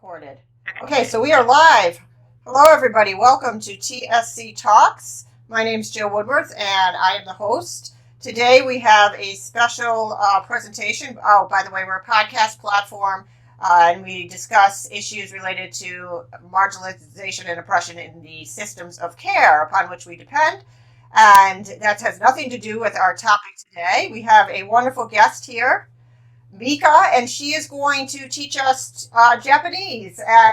Recorded. Okay, so we are live. Hello, everybody. Welcome to TSC Talks. My name is Jill Woodworth, and I am the host. Today we have a special presentation. Oh, by the way, we're a podcast platform, and we discuss issues related to marginalization and oppression in the systems of care upon which we depend. And that has nothing to do with our topic today. We have a wonderful guest here, Mika, and she is going to teach us Japanese. And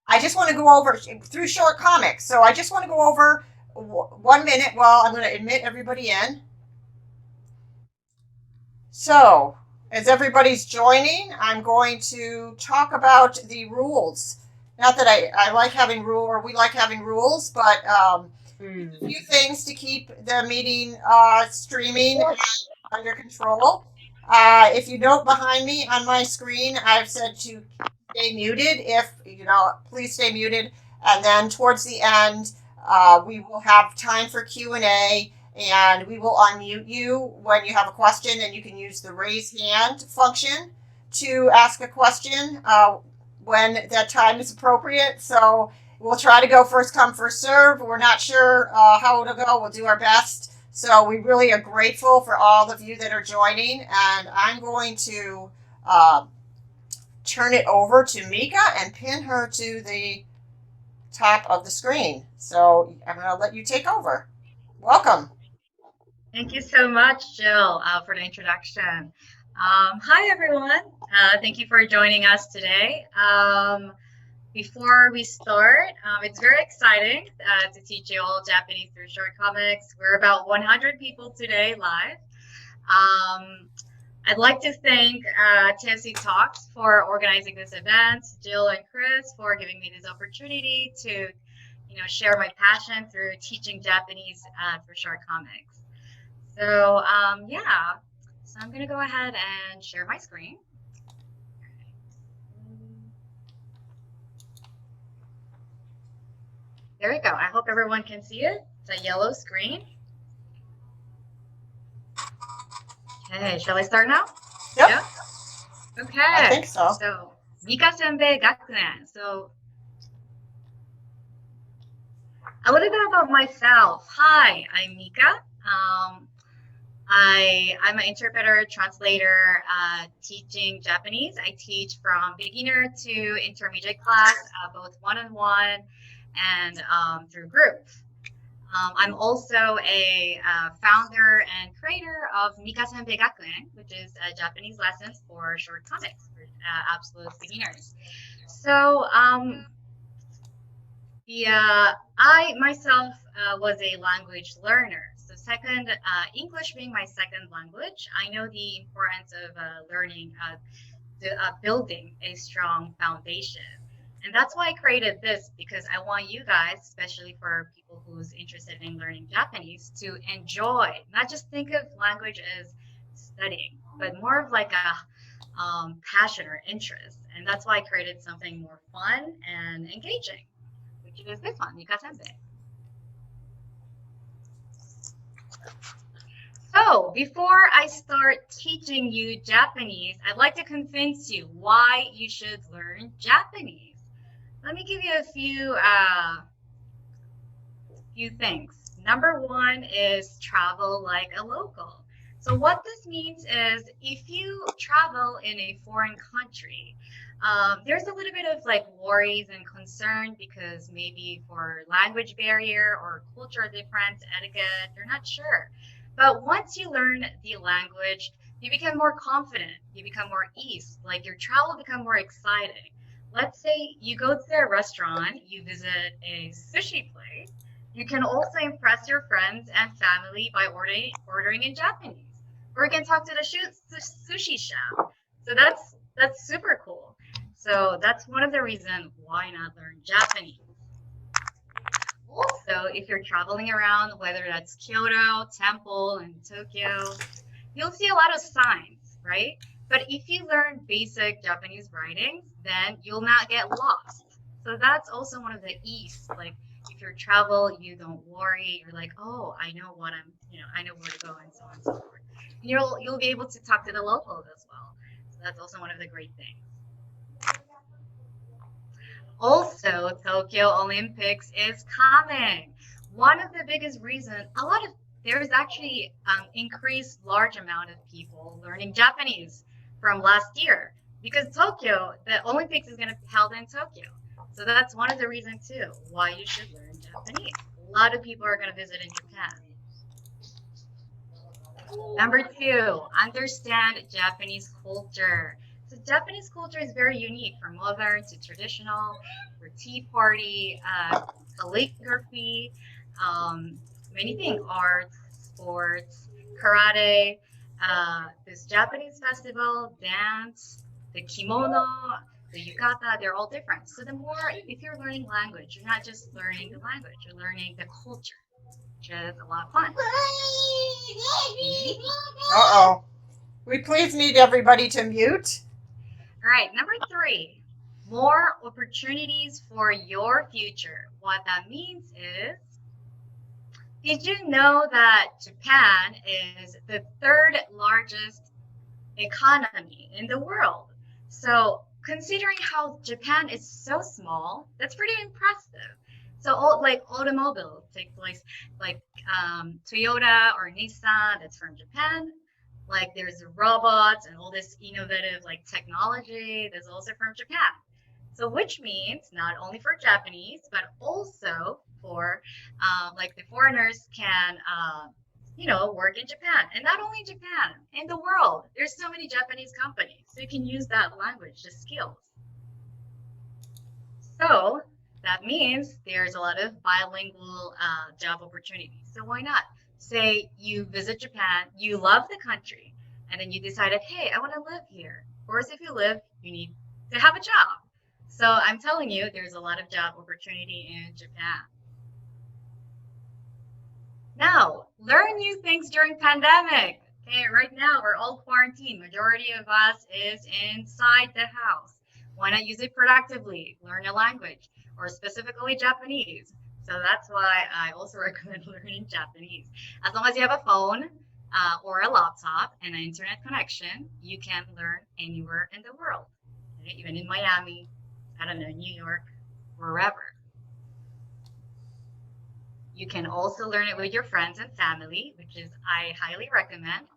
I just want to go over through short comics. So I just want to go over 1 minute while I'm going to admit everybody in. So as everybody's joining, I'm going to talk about the rules. Not that I like having we like having rules, but a few things to keep the meeting streaming under control. If you note behind me on my screen, I've said to stay muted. Please stay muted. And then towards the end, we will have time for Q&A, and we will unmute you when you have a question, and you can use the raise hand function to ask a question when that time is appropriate. So we'll try to go first come, first serve. We're not sure how it'll go. We'll do our best. So we really are grateful for all of you that are joining, and I'm going to turn it over to Mika and pin her to the top of the screen. So I'm going to let you take over. Welcome. Thank you so much, Jill, for the introduction. Hi, everyone. Thank you for joining us today. Before we start, it's very exciting to teach you all Japanese through short comics. We're about 100 people today live. I'd like to thank TSC Talks for organizing this event, Jill and Chris for giving me this opportunity to share my passion through teaching Japanese through short comics. So so I'm going to go ahead and share my screen. There we go. I hope everyone can see it. It's a yellow screen. Okay, shall I start now? Yep. Yeah? Okay. I think so. So, Mika Senbei Gakuen. So, a little bit about myself. Hi, I'm Mika. I'm an interpreter, translator, teaching Japanese. I teach from beginner to intermediate class, both one-on-one and through group. I'm also a founder and creator of Mika Senbei Gakuen, which is Japanese lessons for short comics for absolute beginners. So I myself was a language learner. So English being my second language, I know the importance of learning, building a strong foundation. And that's why I created this, because I want you guys, especially for people who's interested in learning Japanese, to enjoy, not just think of language as studying, but more of like a passion or interest. And that's why I created something more fun and engaging, which is this one, Mika Senbei. So before I start teaching you Japanese, I'd like to convince you why you should learn Japanese. Let me give you a few things. Number one is travel like a local. So what this means is if you travel in a foreign country, there's a little bit of like worries and concern because maybe for language barrier or cultural difference, etiquette, you're not sure. But once you learn the language, you become more confident, you become more ease, like your travel become more exciting. Let's say you go to a restaurant, you visit a sushi place. You can also impress your friends and family by ordering in Japanese. Or you can talk to the sushi chef. So that's super cool. So that's one of the reasons why not learn Japanese. Also, if you're traveling around, whether that's Kyoto, Temple, and Tokyo, you'll see a lot of signs, right? But if you learn basic Japanese writings, then you'll not get lost. So that's also one of the ease. Like if you travel, you don't worry. You're like, oh, I know I know where to go, and so on and so forth. And you'll be able to talk to the locals as well. So that's also one of the great things. Also, Tokyo Olympics is coming. One of the biggest reasons, there's actually increased large amount of people learning Japanese from last year because the Olympics is going to be held in Tokyo. So that's one of the reasons too why you should learn Japanese. A lot of people are going to visit in Japan. Number 2, understand Japanese culture. So Japanese culture is very unique, from modern to traditional, for tea party, calligraphy, many things, arts, sports, karate, this Japanese festival, dance, the kimono, the yukata, they're all different. So if you're learning language, you're not just learning the language, you're learning the culture, which is a lot of fun. Uh-oh. We please need everybody to mute. All right, number 3, more opportunities for your future. What that means is, did you know that Japan is the 3rd largest economy in the world? So considering how Japan is so small, that's pretty impressive. So like automobiles take place, like Toyota or Nissan, that's from Japan. Like there's robots and all this innovative like technology that's also from Japan. So which means not only for Japanese, but also for like the foreigners can work in Japan. And not only Japan, in the world, there's so many Japanese companies. So you can use that language, the skills. So that means there's a lot of bilingual job opportunities. So why not? Say you visit Japan, you love the country, and then you decided, hey, I want to live here. Of course, if you live, you need to have a job. So I'm telling you, there's a lot of job opportunity in Japan. Now, learn new things during pandemic. Okay, right now we're all quarantined. Majority of us is inside the house. Why not use it productively? Learn a language, or specifically Japanese. So that's why I also recommend learning Japanese. As long as you have a phone or a laptop and an internet connection, you can learn anywhere in the world. Okay? Even in Miami, I don't know, New York, wherever. You can also learn it with your friends and family, which is I highly recommend,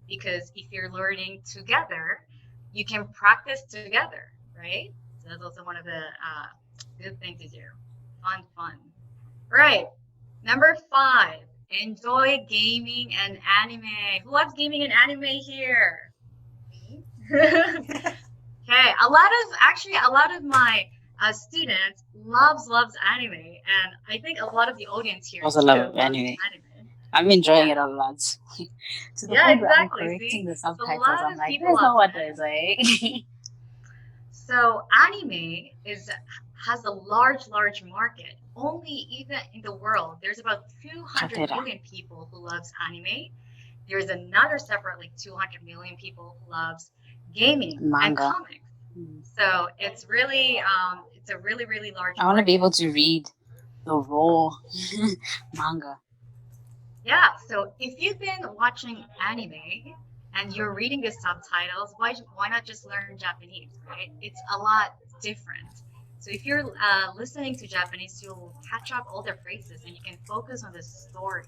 because if you're learning together, you can practice together, right? So that's also one of the good things to do. Fun. Right. Number 5, enjoy gaming and anime. Who loves gaming and anime here? Okay, a lot of my students loves anime, and I think a lot of the audience here also love anime. I'm enjoying it a lot. To the point where I'm correcting the subtitles. I'm like, that's not what it is, right? So anime has a large market. Only even in the world, there's about 200 million people who loves anime. There's another separate like 200 million people who loves gaming and comics. So it's really it's a really large market. I want to be able to read the raw manga. Yeah, so if you've been watching anime and you're reading the subtitles, why not just learn Japanese, right? It's a lot different. So if you're listening to Japanese, you'll catch up all the phrases and you can focus on the stories.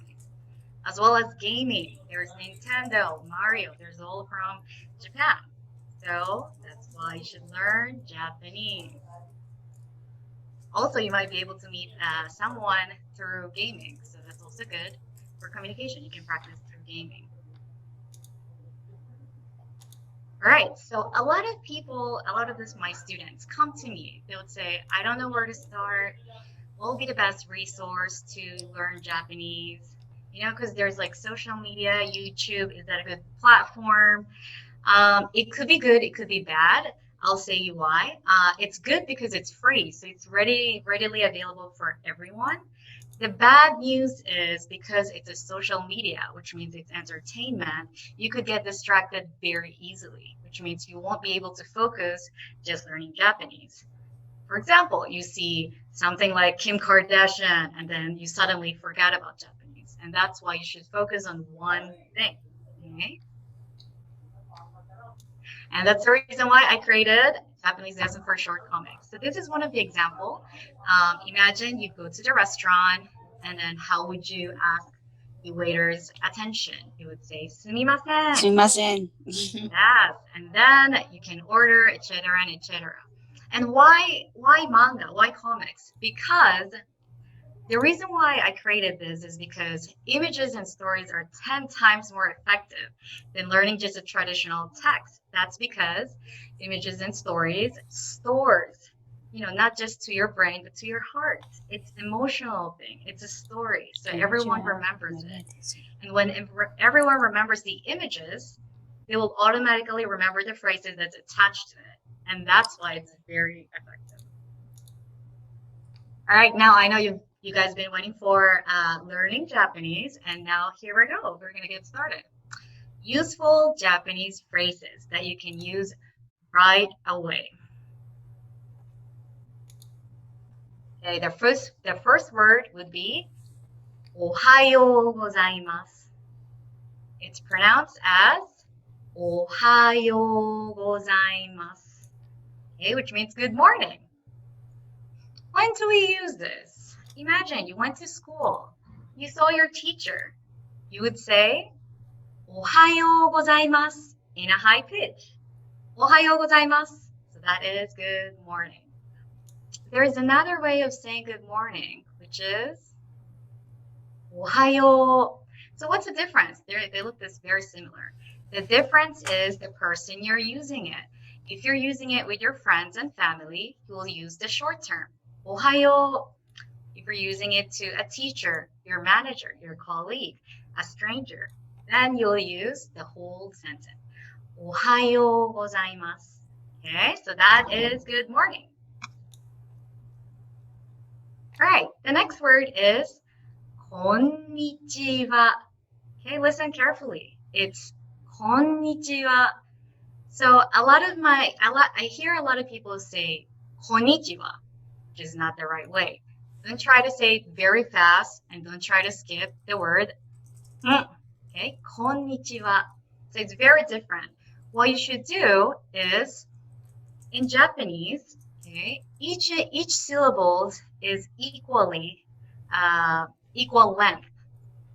As well as gaming. There's Nintendo, Mario, there's all from Japan. So that's why you should learn Japanese. Also, you might be able to meet someone through gaming. So that's also good for communication. You can practice through gaming. All right, so a lot of my students come to me. They would say, I don't know where to start. What will be the best resource to learn Japanese? Because there's like social media, YouTube, is that a good platform? It could be good, it could be bad. I'll say you why. It's good because it's free, so it's readily available for everyone. The bad news is because it's a social media, which means it's entertainment, you could get distracted very easily, which means you won't be able to focus just learning Japanese. For example, you see something like Kim Kardashian, and then you suddenly forget about Japanese. And that's why you should focus on one thing. Okay? And that's the reason why I created Japanese lesson for short comics. So this is one of the example. Imagine you go to the restaurant, and then how would you ask the waiter's attention? You would say, すみません. すみません. Yes, and then you can order, etc. and etc. And why manga? Why comics? Because the reason why I created this is because images and stories are 10 times more effective than learning just a traditional text. That's because images and stories stores, not just to your brain, but to your heart. It's an emotional thing. It's a story. So everyone remembers it. And when everyone remembers the images, they will automatically remember the phrases that's attached to it. And that's why it's very effective. All right, now I know you guys have been waiting for learning Japanese, and now here we go. We're going to get started. Useful Japanese phrases that you can use right away. Okay, the first word would be おはようございます. It's pronounced as おはようございます. Okay, which means good morning. When do we use this? Imagine you went to school. You saw your teacher. You would say おはようございます in a high pitch. おはようございます. So that is good morning. There is another way of saying good morning, which is おはよう. So what's the difference? They look very similar. The difference is the person you're using it. If you're using it with your friends and family, you will use the short term. おはよう. If you're using it to a teacher, your manager, your colleague, a stranger, then you'll use the whole sentence. おはようございます. Okay, so that is good morning. All right, the next word is こんにちは. Okay, listen carefully. It's こんにちは. So I hear a lot of people say こんにちは, which is not the right way. Don't try to say it very fast, and don't try to skip the word. Okay, こんにちは. So it's very different. What you should do is, in Japanese, okay, each syllable is equal length.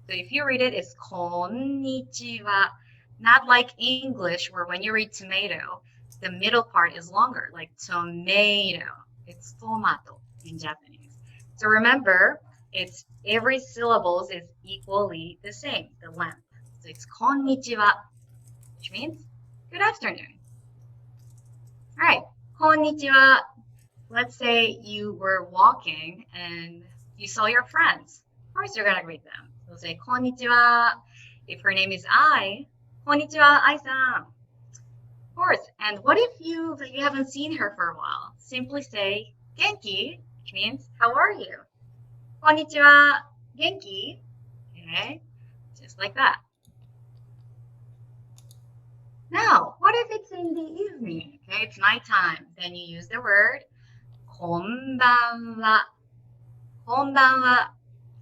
So if you read it, it's こんにちは. Not like English, where when you read tomato, the middle part is longer, like tomato. It's tomato in Japanese. So remember, every syllable is equally the same, the length. So it's こんにちは, which means good afternoon. All right, こんにちは. Let's say you were walking and you saw your friends. Of course, you're going to greet them. You'll say こんにちは. If her name is Ai, こんにちは, Ai-san. Of course. And what if you haven't seen her for a while? Simply say 元気, which means how are you? こんにちは, 元気? Okay, just like that. Now, what if it's in the evening? Okay, it's nighttime. Then you use the word こんばんは. こんばんは.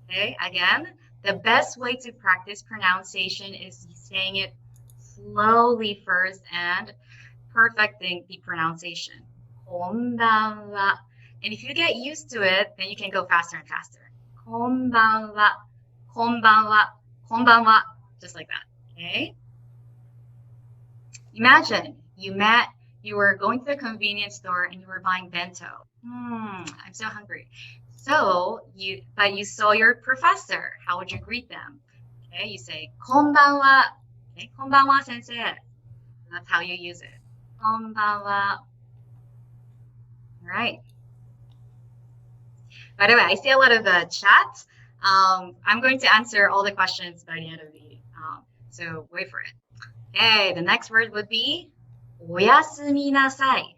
Okay, again, the best way to practice pronunciation is saying it slowly first and perfecting the pronunciation. こんばんは. And if you get used to it, then you can go faster and faster. こんばんは. こんばんは. こんばんは. Just like that. Okay? Imagine you were going to the convenience store and you were buying bento. I'm so hungry. So you saw your professor. How would you greet them? Okay, you say こんばんは. Okay, こんばんは, sensei. That's how you use it. こんばんは. All right. By the way, I see a lot of the chat. I'm going to answer all the questions by the end of the so wait for it. Okay, the next word would be おやすみなさい.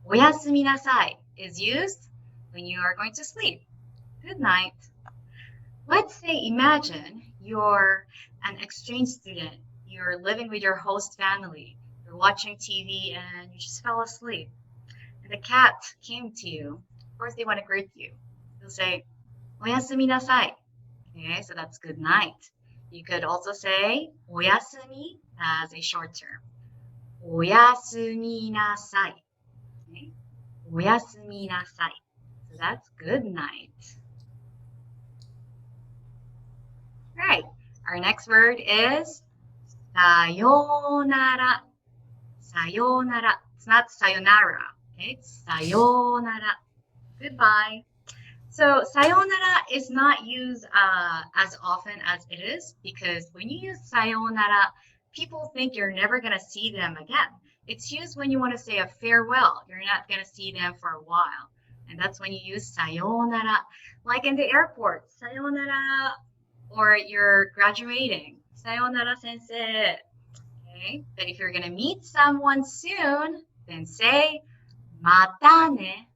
おやすみなさい is used when you are going to sleep. Good night. Let's say, imagine you're an exchange student. You're living with your host family. You're watching TV and you just fell asleep. And the cat came to you. Of course, they want to greet you. They'll say, おやすみなさい. Okay, so that's good night. You could also say おやすみ as a short term. おやすみなさい.おやすみなさい. So that's good night. Right. Our next word is さようなら. さようなら. It's not sayonara. Okay? It's さようなら. Goodbye. So sayonara is not used as often as it is because when you use sayonara, people think you're never going to see them again. It's used when you want to say a farewell. You're not going to see them for a while. And that's when you use sayonara. Like in the airport, sayonara, or you're graduating, sayonara sensei. Okay? But if you're going to meet someone soon, then say mata ne.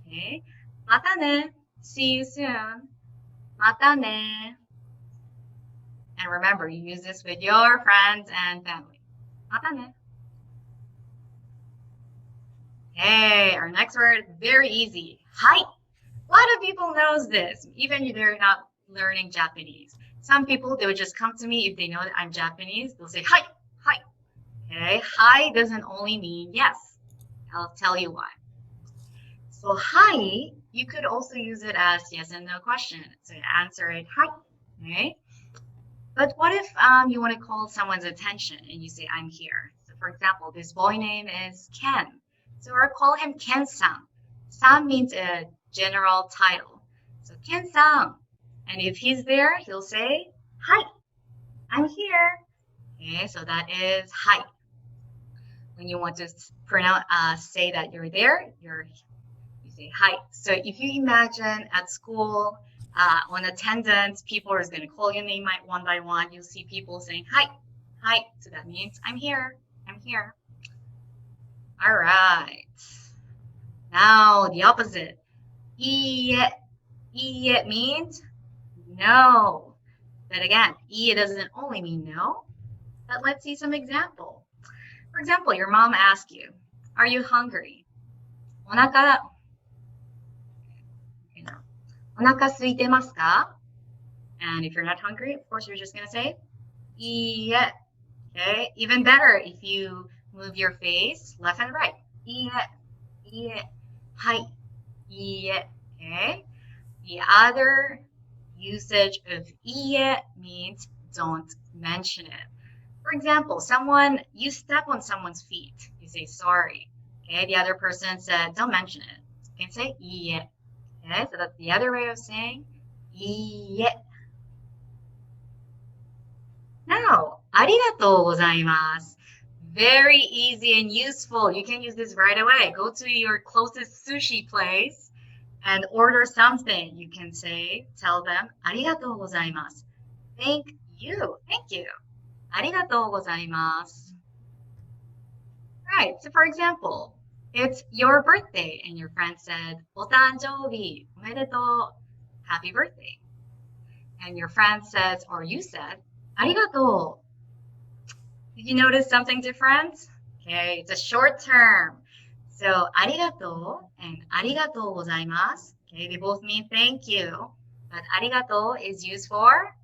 Okay? Mata ne. See you soon. Mata ne. And remember, you use this with your friends and family. Mata ne. Okay, our next word, very easy. Hai. A lot of people knows this, even if they're not learning Japanese. Some people, they would just come to me if they know that I'm Japanese. They'll say, hai, hai. Okay, hai doesn't only mean yes. I'll tell you why. So hai, you could also use it as yes and no question. So answer it hai. Okay? But what if you want to call someone's attention and you say, I'm here. So for example, this boy name is Ken. So I'll call him Ken-san. San means a general title. So Ken-san. And if he's there, he'll say, hi, I'm here. Okay, so that is hi. When you want to pronounce, say that you're there, you say hi. So if you imagine at school, on attendance, people are going to call your name one by one. You'll see people saying hi, hi. So that means I'm here, I'm here. All right. Now the opposite. Iie. Iie means no. But again, iie doesn't only mean no. But let's see some example. For example, your mom asks you, are you hungry? お腹 空いてますか? And if you're not hungry, of course, you're just going to say, いいえ. Okay? Even better if you move your face left and right. いいえ. いいえ. はい. いいえ. Okay? The other usage of いいえ means don't mention it. For example, you step on someone's feet. You say sorry. Okay? The other person said, don't mention it. You can say いいえ. Okay, so that's the other way of saying いいえ. Now, ありがとうございます. Very easy and useful. You can use this right away. Go to your closest sushi place and order something. You can say, tell them ありがとうございます. Thank you. Thank you. ありがとうございます. Right, so for example, it's your birthday and your friend said, お誕生日おめでとう. Happy birthday. And your friend says, or you said, ありがとう. Did you notice something different? Okay, it's a short term. So, ありがとう and ありがとうございます. Okay, they both mean thank you. But ありがとう is used for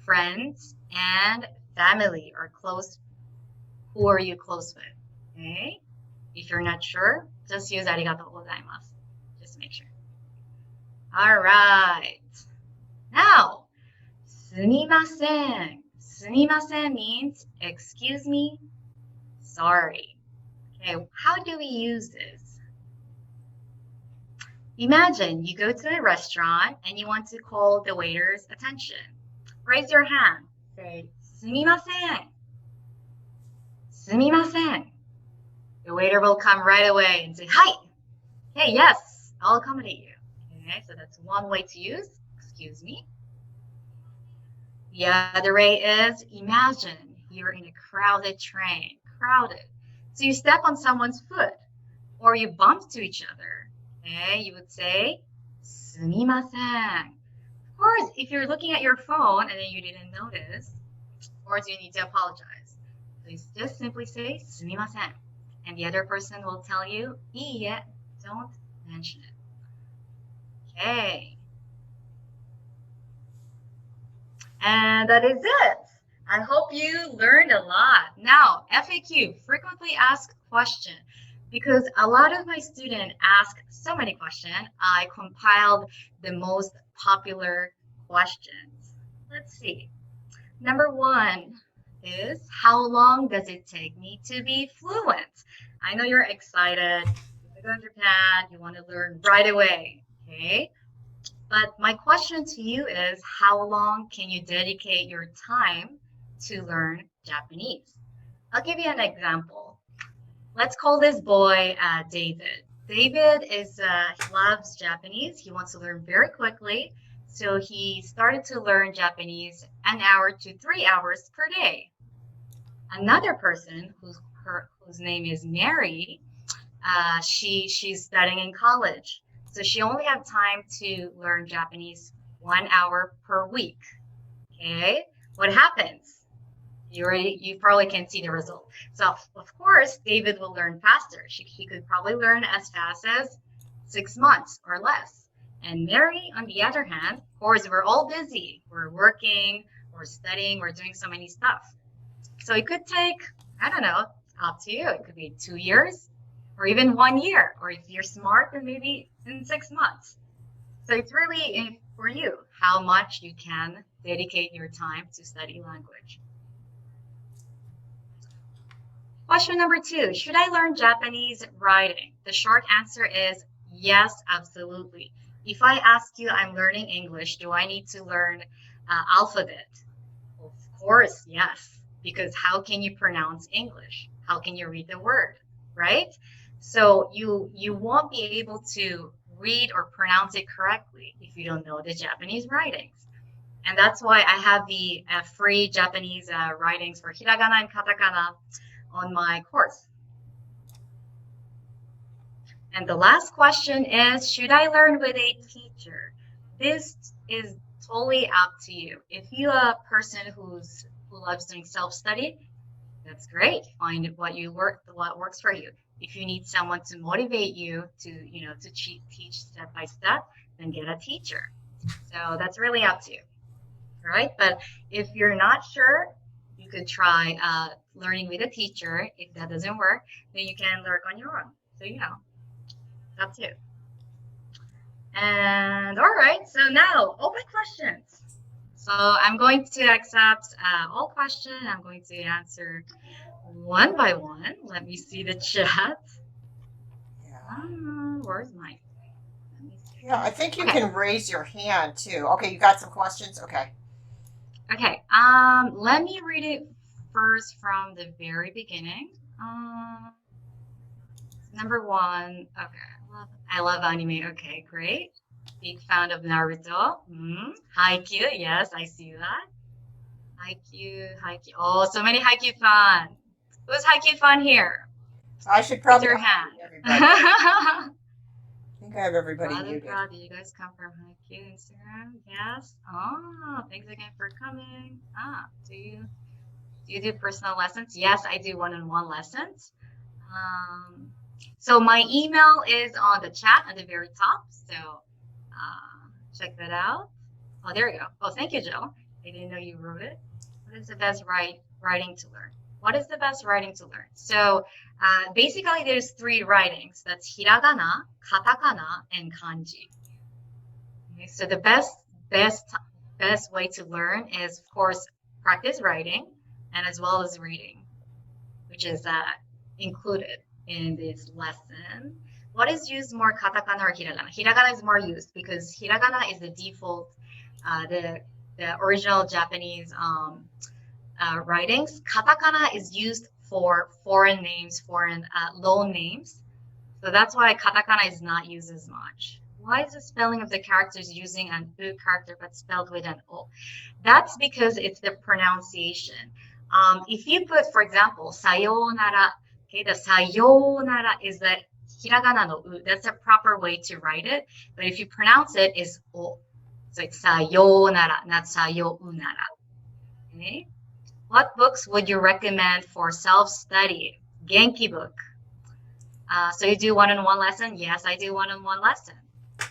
friends and family or close. Who are you close with? Okay? If you're not sure, just use ありがとうございます. Just make sure. All right. Now, すみません. すみません means excuse me, sorry. Okay, how do we use this? Imagine you go to a restaurant and you want to call the waiter's attention. Raise your hand. Say, すみません. すみません. The waiter will come right away and say, hi. Hey, yes, I'll accommodate you. Okay, so that's one way to use, excuse me. The other way is, imagine you're in a crowded train, crowded. So you step on someone's foot or you bump to each other. Okay, you would say, すみません. Of course, if you're looking at your phone and then you didn't notice, of course you need to apologize. So you just simply say, すみません. And the other person will tell you, いいえ, don't mention it. Okay. And that is it. I hope you learned a lot. Now, FAQ, frequently asked question. because a lot of my students ask so many questions. I compiled the most popular questions. Let's see. Number 1 is, how long does it take me to be fluent? I know you're excited. You want to go to Japan. You want to learn right away. Okay. But my question to you is, how long can you dedicate your time to learn Japanese? I'll give you an example. Let's call this boy David. David he loves Japanese. He wants to learn very quickly. So he started to learn Japanese 1 hour to 3 hours per day. Another person whose name is Mary, she's studying in college. So she only has time to learn Japanese 1 hour per week. Okay, what happens? You probably can see the result. So of course, David will learn faster. He could probably learn as fast as 6 months or less. And Mary, on the other hand, of course, we're all busy. We're working, we're studying, we're doing so many stuff. So it could take, I don't know, up to you. It could be 2 years or even 1 year. Or if you're smart, then maybe in 6 months. So it's really for you how much you can dedicate your time to study language. Question number 2, should I learn Japanese writing? The short answer is yes, absolutely. If I ask you, I'm learning English, do I need to learn alphabet? Of course, yes. Because how can you pronounce English? How can you read the word, right? So you won't be able to read or pronounce it correctly if you don't know the Japanese writings. And that's why I have the free Japanese writings for hiragana and katakana on my course. And the last question is, should I learn with a teacher? This is totally up to you. If you're a person who loves doing self-study, that's great. Find what works for you. If you need someone to motivate you to teach step by step, then get a teacher. So that's really up to you, right? But if you're not sure, you could try learning with a teacher. If that doesn't work, then you can learn on your own. So it's up to you. And all right, so now open questions. So I'm going to accept all questions. I'm going to answer one by one. Let me see the chat. Where's mine? Let me see. Yeah, I think you can raise your hand too. Okay, you got some questions? Okay. Okay, let me read it first from the very beginning. Number 1, okay, I love anime. Okay, great. Big fan of Naruto. Haikyuu, yes, I see that. Haikyuu. Oh, so many Haikyuu fans. Who's Haikyuu fan here? I should probably raise your hand. I think I have everybody muted. Do you guys come from Haikyuu Instagram? Yes. Oh, thanks again for coming. Do you do personal lessons? Yes, I do one-on-one lessons. So my email is on the chat at the very top. So check that out. Oh, there you go. Oh, thank you, Jill. I didn't know you wrote it. What is the best writing to learn? What is the best writing to learn? So basically, there's 3 writings. That's hiragana, katakana, and kanji. Okay, so the best way to learn is, of course, practice writing and as well as reading, which is included in this lesson. What is used more, katakana or hiragana? Hiragana is more used because hiragana is the default, the original Japanese writings. Katakana is used for foreign names, foreign loan names. So that's why katakana is not used as much. Why is the spelling of the characters using an U character but spelled with an O? That's because it's the pronunciation. If you put, for example, sayonara, okay, the sayonara is the hiragana no U. That's a proper way to write it. But if you pronounce it, it's O. So it's sayonara, not sayonara. Okay? What books would you recommend for self-study? Genki book. So you do one-on-one lesson? Yes, I do one-on-one lesson.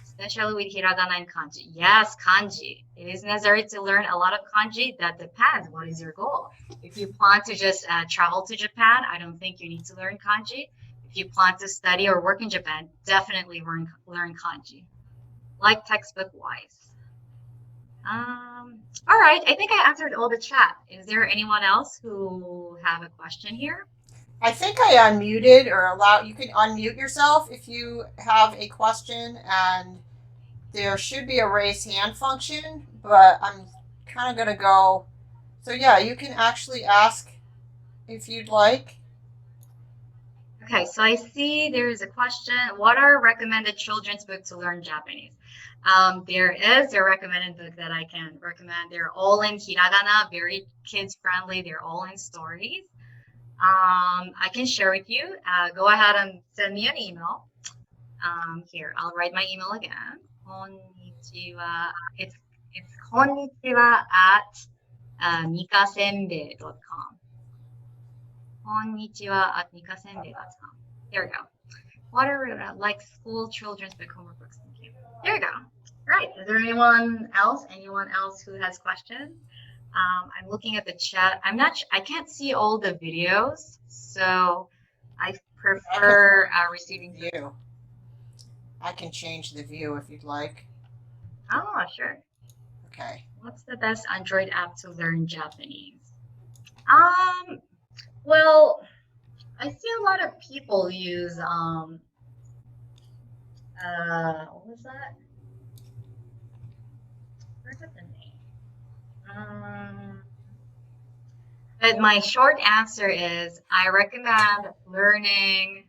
Especially with hiragana and kanji. Yes, kanji. It is necessary to learn a lot of kanji. That depends. What is your goal? If you plan to just travel to Japan, I don't think you need to learn kanji. if you plan to study or work in Japan, definitely learn kanji, like textbook wise. All right, I think I answered all the chat. Is there anyone else who have a question here? I think I unmuted or you can unmute yourself if you have a question, and there should be a raise hand function, but I'm kind of going to go. So yeah, you can actually ask if you'd like. Okay, so I see there is a question. What are recommended children's books to learn Japanese? There is a recommended book that I can recommend. They're all in hiragana, very kids friendly. They're all in stories. I can share with you. Go ahead and send me an email. Here, I'll write my email again. Konnichiwa. It's konnichiwa at mikasenbei.com. Konnichiwa@mikasenbei.com. There we go. What are like school children's book homework books? Thank you. There we go. All right. Is there anyone else? Anyone else who has questions? I'm looking at the chat. I can't see all the videos, so I prefer receiving view. I can change the view if you'd like. Oh, sure. Okay. What's the best Android app to learn Japanese? Well, I see a lot of people use what was that? Where's the name? But my short answer is I recommend learning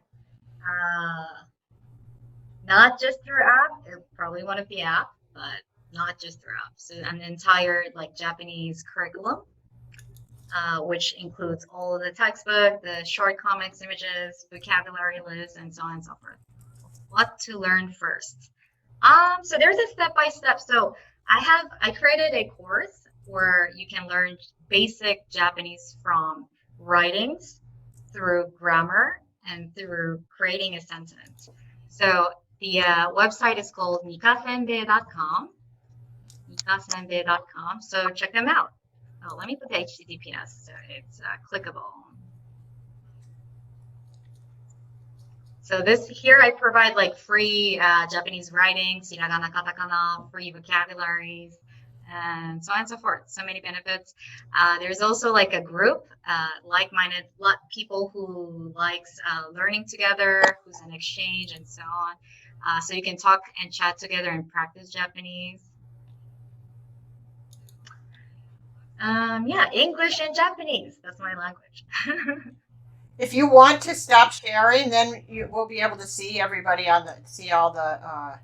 not just through app. It probably one of the app, but not just through app. So an entire like Japanese curriculum, which includes all of the textbook, the short comics, images, vocabulary list, and so on and so forth. What to learn first? So there's a step-by-step. So I created a course where you can learn basic Japanese from writings through grammar and through creating a sentence. So the website is called mikasenbei.com. Mikasenbei.com. So check them out. Oh, let me put the HTTPS so it's clickable. So this here I provide like free Japanese writings, hiragana, katakana, free vocabularies, and so on and so forth. So many benefits. There's also like a group, like-minded people who likes learning together, who's an exchange and so on. So you can talk and chat together and practice Japanese. Yeah, English and Japanese. That's my language. If you want to stop sharing, then we'll be able to see everybody see all the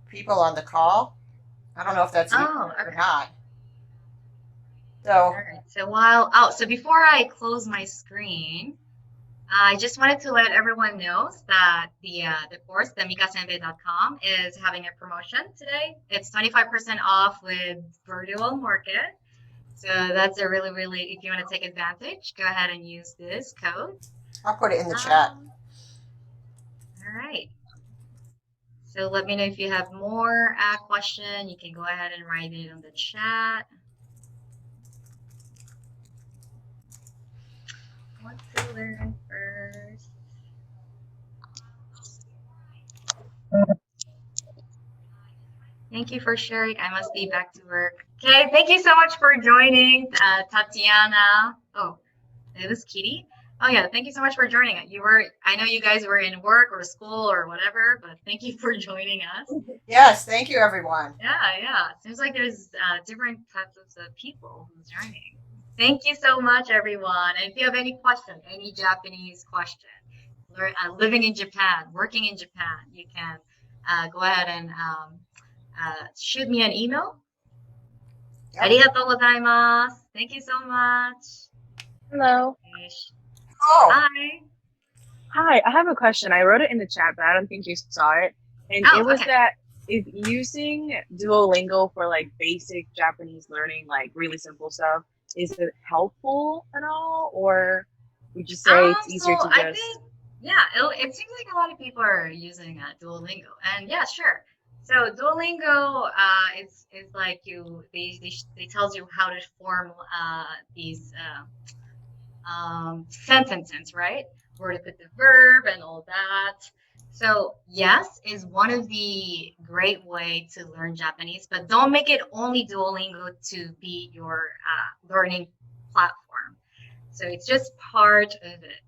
people on the call. I don't know if that's or not. So, all right. So before I close my screen, I just wanted to let everyone know that the course, the mikasenbei.com, is having a promotion today. It's 25% off with virtual market. So that's a really, if you want to take advantage, go ahead and use this code. I'll put it in the chat. All right. So let me know if you have more question. You can go ahead and write it on the chat. What to learn first? Thank you for sharing. I must be back to work. Okay, thank you so much for joining, Tatiana. Oh, it was Kitty. Oh yeah, thank you so much for joining it. I know you guys were in work or school or whatever, but thank you for joining us. Yes, thank you everyone. Yeah. Seems like there's different types of people who's joining. Thank you so much, everyone. And if you have any question, any Japanese question, living in Japan, working in Japan, you can go ahead and shoot me an email. Yep. Arigatou gozaimasu. Thank you so much. Hello. Oh. Hi, I have a question. I wrote it in the chat, but I don't think you saw it. And it was that if using Duolingo for like basic Japanese learning, like really simple stuff, is it helpful at all? Or would you say it's easier to just... it seems like a lot of people are using Duolingo. And yeah, sure. So Duolingo is like they tells you how to form these sentences, right? where to put the verb and all that. So yes is one of the great way to learn Japanese, but don't make it only Duolingo to be your learning platform. So it's just part of it.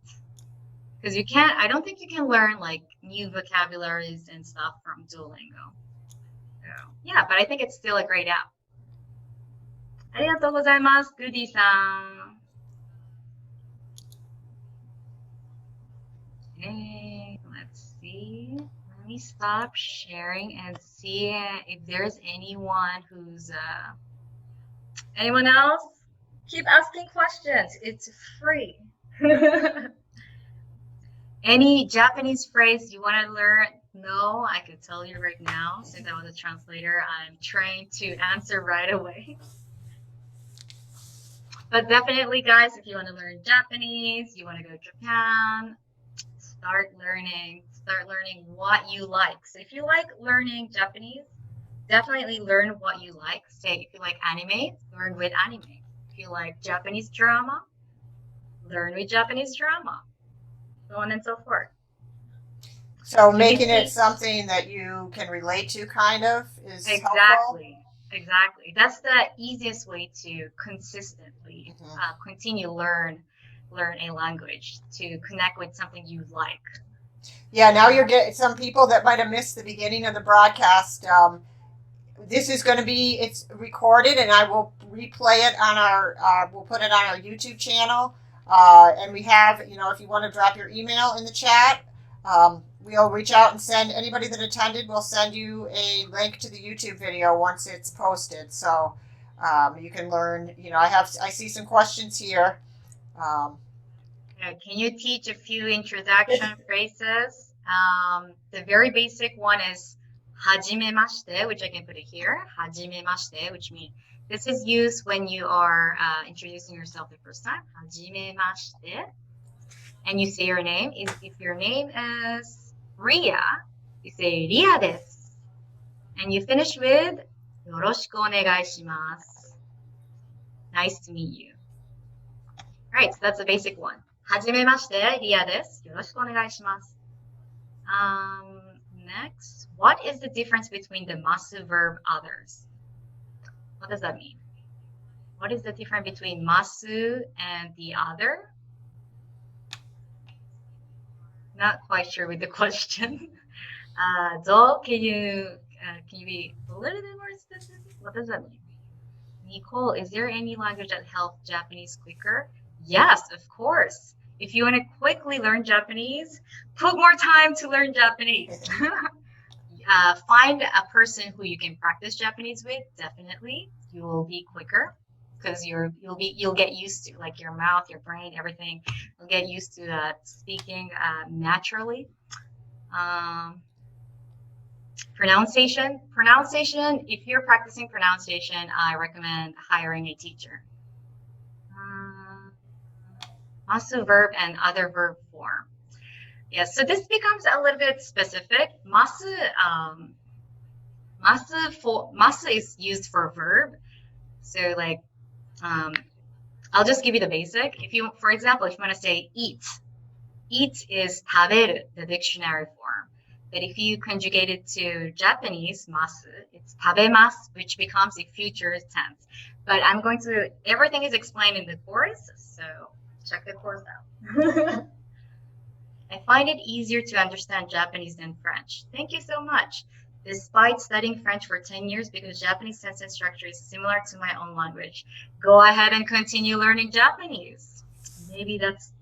Because I don't think you can learn like new vocabularies and stuff from Duolingo. So, yeah, but I think it's still a great app. ありがとうございます、グーディさん。Okay, let's see. Let me stop sharing and see if there's anyone who's anyone else? Keep asking questions. It's free. Any Japanese phrase you want to learn? No, I can tell you right now. Since I was a translator, I'm trained to answer right away. But definitely, guys, if you want to learn Japanese, you want to go to Japan, start learning what you like. So if you like learning Japanese, definitely learn what you like. Say if you like anime, learn with anime. If you like Japanese drama, learn with Japanese drama. So on and so forth. So making it something that you can relate to kind of is helpful. Exactly. That's the easiest way to consistently continue learn a language, to connect with something you like. Yeah, now you're getting some people that might have missed the beginning of the broadcast. This is going to be, it's recorded, and I will replay it on we'll put it on our YouTube channel. And we have, if you want to drop your email in the chat, we'll reach out and send anybody that attended. We'll send you a link to the YouTube video once it's posted, so you can learn. I see some questions here. Can you teach a few introduction phrases? The very basic one is hajimemashite, which I can put it here. Hajimemashite, which means this is used when you are introducing yourself the first time. Hajimemashite. And you say your name. If your name is Ria, you say Ria desu. And you finish with yoroshiku onegai shimasu. Nice to meet you. Right, so that's the basic one. Hajimemashite, Ria desu. Yoroshiku onegai shimasu. Next, what is the difference between the masu verb others? What does that mean? What is the difference between masu and the other? Not quite sure with the question. Can you be a little bit more specific? What does that mean? Nicole, is there any language that helps Japanese quicker? Yes, of course. If you want to quickly learn Japanese, put more time to learn Japanese. Find a person who you can practice Japanese with. Definitely, you will be quicker because you'll get used to, like, your mouth, your brain, everything. You'll get used to speaking naturally. Pronunciation. If you're practicing pronunciation, I recommend hiring a teacher. Masu verb and other verb form. Yes, so this becomes a little bit specific. Masu is used for verb. So like, I'll just give you the basic. For example, if you want to say eat is taberu, the dictionary form. But if you conjugate it to Japanese, masu, it's tabemasu, which becomes a future tense. But everything is explained in the course, so check the course out. I find it easier to understand Japanese than French. Thank you so much. Despite studying French for 10 years, because Japanese sentence structure is similar to my own language. Go ahead and continue learning Japanese. Maybe that's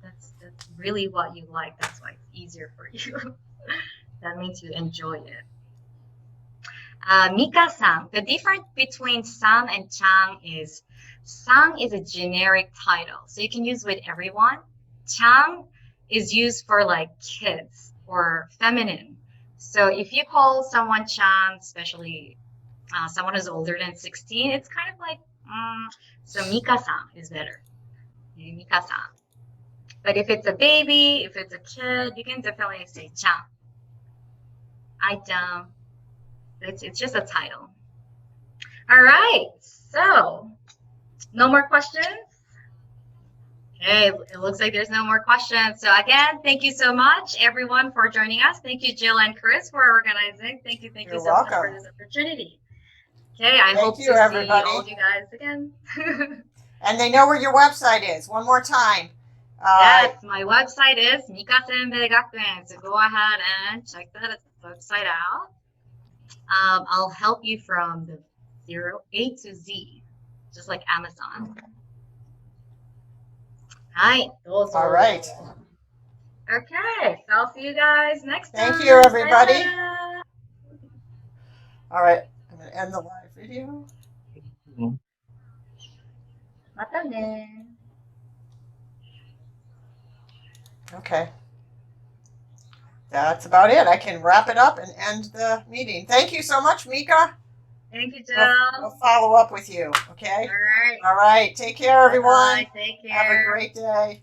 really what you like. That's why it's easier for you. That means you enjoy it. Mika-san, the difference between san and chan is san is a generic title, so you can use with everyone. Chan is used for like kids or feminine. So if you call someone chan, especially someone who's older than 16, it's kind of like, so Mika-san is better. Mika-san. But if it's a baby, if it's a kid, you can definitely say chan. Ai-chan. It's just a title. All right, so no more questions? Okay, it looks like there's no more questions. So again, thank you so much, everyone, for joining us. Thank you, Jill and Chris, for organizing. Thank you You're so welcome. much for this opportunity. Okay, I hope to see all of you guys again. And they know where your website is. One more time. Yes, my website is Mika Senbei Gakuen. So go ahead and check that website out. I'll help you from the A to Z, just like Amazon. Hi. All right. Okay, so I'll see you guys next time. Thank you, everybody. Bye. All right, I'm going to end the live video. Mata ne. Okay. That's about it. I can wrap it up and end the meeting. Thank you so much, Mika. Thank you, Jill. We'll follow up with you, okay? All right. All right. Take care, everyone. Bye. Take care. Have a great day.